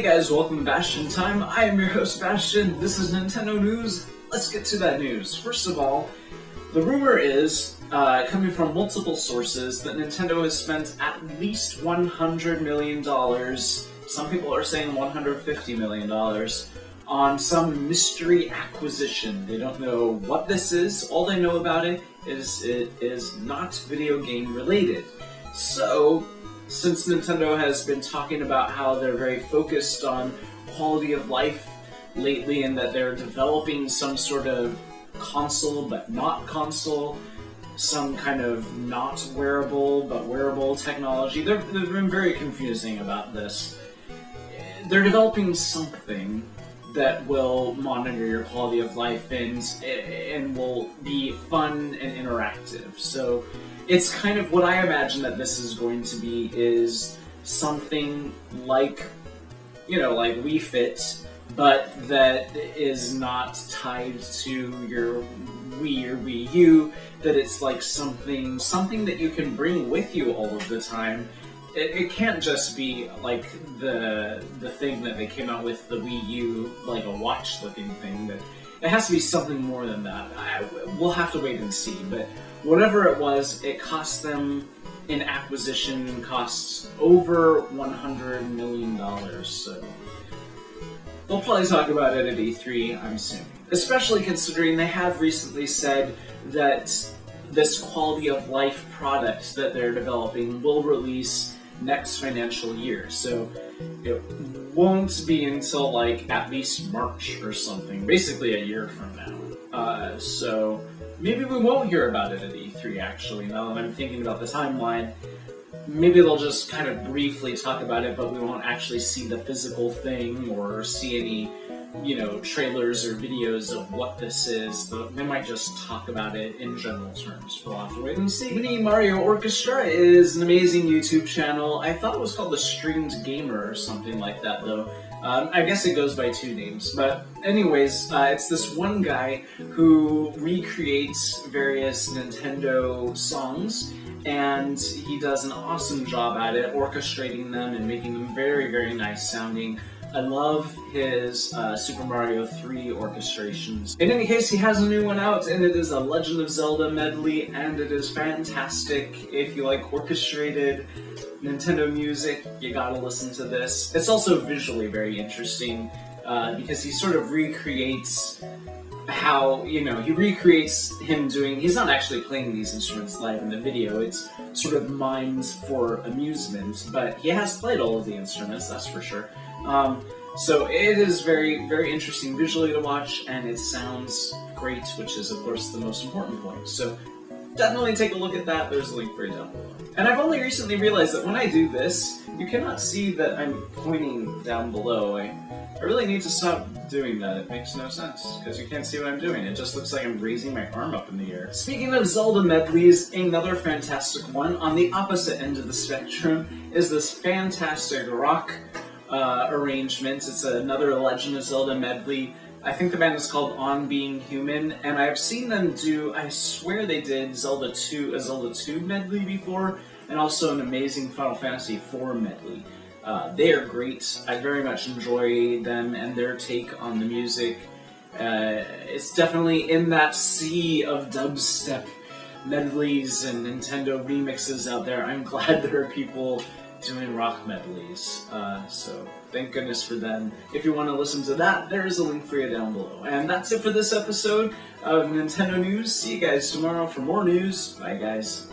Hey guys, welcome to Bastian Time. I am your host Bastian. This is Nintendo News. Let's get to that news. First of all, the rumor is, coming from multiple sources, that Nintendo has spent at least $100 million, some people are saying $150 million, on some mystery acquisition. They don't know what this is. All they know about it is not video game related. So, since Nintendo has been talking about how they're very focused on quality of life lately and that they're developing some sort of console but not console, some kind of not wearable but wearable technology, they've been very confusing about this. They're developing something that will monitor your quality of life and will be fun and interactive. So it's kind of what I imagine that this is going to be is something like, like Wii Fit, but that is not tied to your Wii or Wii U, that it's like something that you can bring with you all of the time. It can't just be like the thing that they came out with, the Wii U, like a watch-looking thing. But it has to be something more than that. We'll have to wait and see. But whatever it was, it cost them in acquisition costs over $100 million. So they'll probably talk about it at E3, I'm assuming. Especially considering they have recently said that this quality of life product that they're developing will release next financial year. So it won't be until like at least March or something, basically a year from now. So maybe we won't hear about it at E3 actually, now that I'm thinking about the timeline. Maybe they'll just kind of briefly talk about it, but we won't actually see the physical thing or see any, trailers or videos of what this is. They might just talk about it in general terms. We'll have to wait and see. Mini Mario Orchestra is an amazing YouTube channel. I thought it was called The Streamed Gamer or something like that, though. I guess it goes by two names. But anyways, it's this one guy who recreates various Nintendo songs, and he does an awesome job at it, orchestrating them and making them very, very nice sounding. I love his Super Mario 3 orchestrations. In any case, he has a new one out, and it is a Legend of Zelda medley, and it is fantastic. If you like orchestrated Nintendo music, you gotta listen to this. It's also visually very interesting, because he sort of recreates how, he recreates him doing, he's not actually playing these instruments live in the video, it's sort of mimed for amusement, but he has played all of the instruments, that's for sure. So it is very, very interesting visually to watch, and it sounds great, which is, of course, the most important point. So definitely take a look at that. There's a link for you down below. And I've only recently realized that when I do this, you cannot see that I'm pointing down below. I really need to stop doing that. It makes no sense, because you can't see what I'm doing. It just looks like I'm raising my arm up in the air. Speaking of Zelda medleys, another fantastic one on the opposite end of the spectrum is this fantastic rock arrangement. It's another Legend of Zelda medley. I think the band is called On Being Human, and I've seen them do, I swear they did a Zelda 2 medley before, and also an amazing Final Fantasy IV medley. They are great. I very much enjoy them and their take on the music. It's definitely in that sea of dubstep medleys and Nintendo remixes out there. I'm glad there are people doing rock medleys, so thank goodness for them. If you want to listen to that, there is a link for you down below. And that's it for this episode of Nintendo News. See you guys tomorrow for more news. Bye, guys.